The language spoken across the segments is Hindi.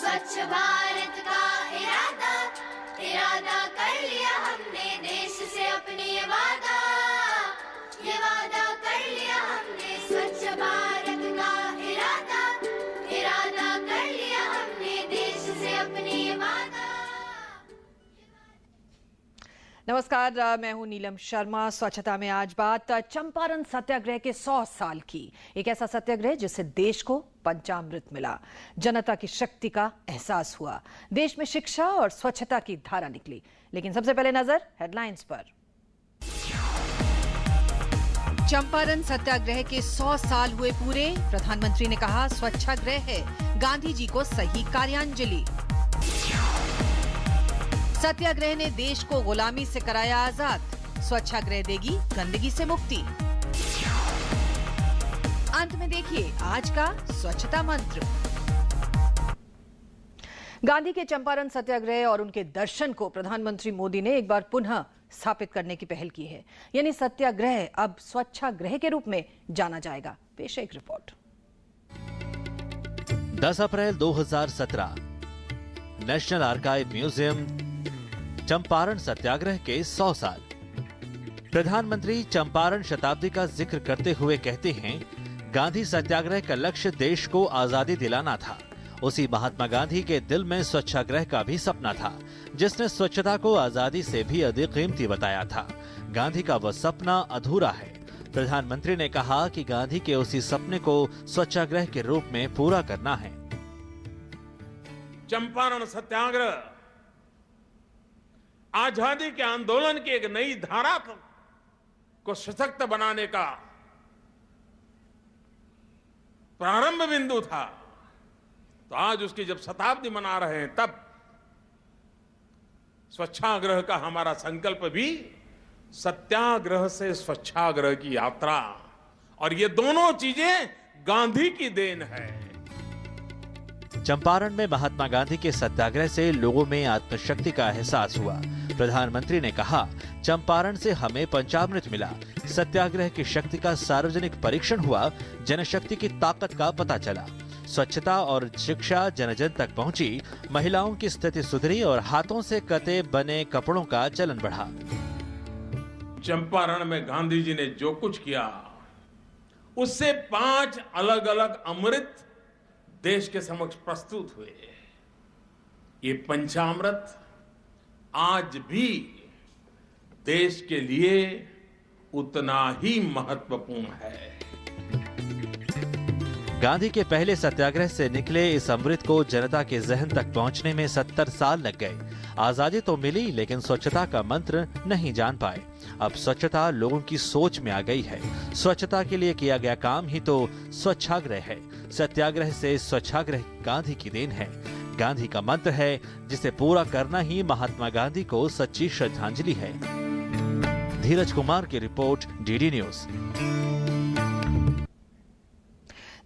स्वच्छ भारत का इरादा इरादा कर लिया हमने, देश से अपने ये वादा कर लिया हमने। स्वच्छ भारत का इरादा इरादा कर लिया हमने, देश से अपने ये वादा। नमस्कार, मैं हूं नीलम शर्मा। स्वच्छता में आज बात चंपारण सत्याग्रह के 100 साल की। एक ऐसा सत्याग्रह जिससे देश को पंचामृत मिला, जनता की शक्ति का एहसास हुआ, देश में शिक्षा और स्वच्छता की धारा निकली। लेकिन सबसे पहले नजर हेडलाइंस पर। चंपारण सत्याग्रह के 100 साल हुए पूरे। प्रधानमंत्री ने कहा स्वच्छाग्रह है गांधी जी को सही कार्यांजलि। सत्याग्रह ने देश को गुलामी से कराया आजाद, स्वच्छाग्रह देगी गंदगी से मुक्ति। अंत में देखिए आज का स्वच्छता मंत्र। गांधी के चंपारण सत्याग्रह और उनके दर्शन को प्रधानमंत्री मोदी ने एक बार पुनः स्थापित करने की पहल की है। यानी सत्याग्रह अब स्वच्छाग्रह के रूप में जाना जाएगा। पेश एक रिपोर्ट। 10 अप्रैल 2017 national archive museum Champaran Satyagraha के 100 साल। प्रधानमंत्री चंपारण शताब्दी का जिक्र करते हुए कहते हैं, गांधी सत्याग्रह का लक्ष्य देश को आजादी दिलाना था। उसी महात्मा गांधी के दिल में स्वच्छाग्रह का भी सपना था, जिसने स्वच्छता को आजादी से भी अधिक कीमती बताया था। गांधी का वह सपना अधूरा है। प्रधानमंत्री ने कहा कि गांधी के उसी सपने को स्वच्छाग्रह के रूप में पूरा करना है। चंपारण सत्याग्रह आजादी के आंदोलन की एक नई धारा को सशक्त बनाने का प्रारंभ बिंदु था। तो आज उसकी जब शताब्दी मना रहे हैं, तब स्वच्छाग्रह का हमारा संकल्प भी सत्याग्रह से स्वच्छाग्रह की यात्रा, और ये दोनों चीजें गांधी की देन है। चंपारण में महात्मा गांधी के सत्याग्रह से लोगों में आत्मशक्ति का एहसास हुआ। प्रधानमंत्री ने कहा, चंपारण से हमें पंचामृत मिला। सत्याग्रह की शक्ति का सार्वजनिक परीक्षण हुआ, जनशक्ति की ताकत का पता चला। स्वच्छता और शिक्षा जन जन तक पहुंची, महिलाओं की स्थिति सुधरी और हाथों से कते बने कपड़ों का चलन बढ़ा। चंपारण में गांधी जी ने जो कुछ किया, उससे 5 अलग अलग अमृत देश के समक्ष प्रस्तुत हुए। ये पंचामृत आज भी देश के लिए उतना ही महत्वपूर्ण है। गांधी के पहले सत्याग्रह से निकले इस अमृत को जनता के जहन तक पहुंचने में 70 साल लग गए। आजादी तो मिली, लेकिन स्वच्छता का मंत्र नहीं जान पाए। अब स्वच्छता लोगों की सोच में आ गई है। स्वच्छता के लिए किया गया काम ही तो स्वच्छाग्रह है। सत्याग्रह से स्वच्छाग्रह गांधी की देन है। गांधी का मंत्र है, जिसे पूरा करना ही महात्मा गांधी को सच्ची श्रद्धांजलि है। धीरज कुमार की रिपोर्ट, डीडी न्यूज।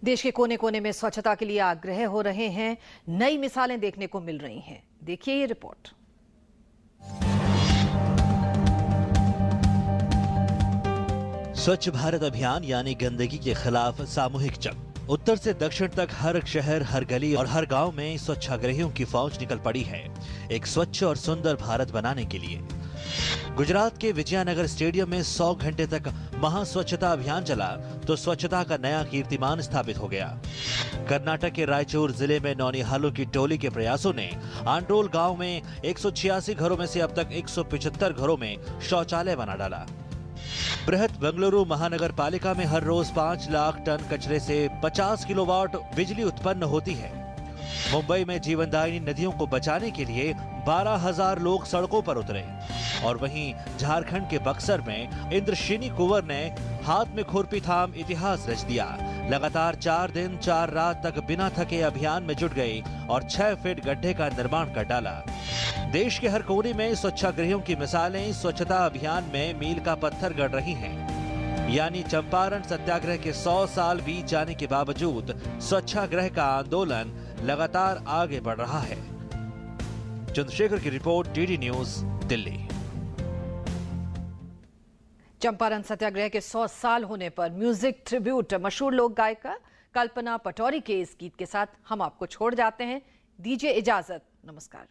देश के कोने कोने में स्वच्छता के लिए आग्रह हो रहे हैं, नई मिसालें देखने को मिल रही हैं। देखिए ये रिपोर्ट। स्वच्छ भारत अभियान यानी गंदगी के खिलाफ सामूहिक जंग। उत्तर से दक्षिण तक हर शहर, हर गली और हर गांव में स्वच्छाग्रहियों की फौज निकल पड़ी है, एक स्वच्छ और सुंदर भारत बनाने के लिए। गुजरात के विजयनगर स्टेडियम में 100 घंटे तक महास्वच्छता अभियान चला तो स्वच्छता का नया कीर्तिमान स्थापित हो गया। कर्नाटक के रायचूर जिले में नौनिहालों की टोली के प्रयासों ने आंड्रोल गांव में 186 घरों में से अब तक 175 घरों में शौचालय बना डाला। बृहत बेंगलुरु महानगर पालिका में हर रोज 5 लाख टन कचरे से 50 किलोवाट बिजली उत्पन्न होती है। मुंबई में जीवनदायिनी नदियों को बचाने के लिए 12,000 लोग सड़कों पर उतरे। और वहीं झारखंड के बक्सर में इंद्रशीनी कुंवर ने हाथ में खुरपी थाम इतिहास रच दिया। लगातार 4 दिन 4 रात तक बिना थके अभियान में जुट गई और 6 फीट गड्ढे का निर्माण कर डाला। देश के हर कोने में स्वच्छाग्रहियों की मिसालें स्वच्छता अभियान में मील का पत्थर गढ़ रही हैं। यानी चंपारण सत्याग्रह के 100 साल बीत जाने के बावजूद स्वच्छाग्रह का आंदोलन लगातार आगे बढ़ रहा है। चंद्रशेखर की रिपोर्ट, डीडी न्यूज, दिल्ली। चंपारण सत्याग्रह के 100 साल होने पर म्यूजिक ट्रिब्यूट मशहूर लोक गायिका कल्पना पटौरी के इस गीत के साथ हम आपको छोड़ जाते हैं। दीजिए इजाजत। नमस्कार।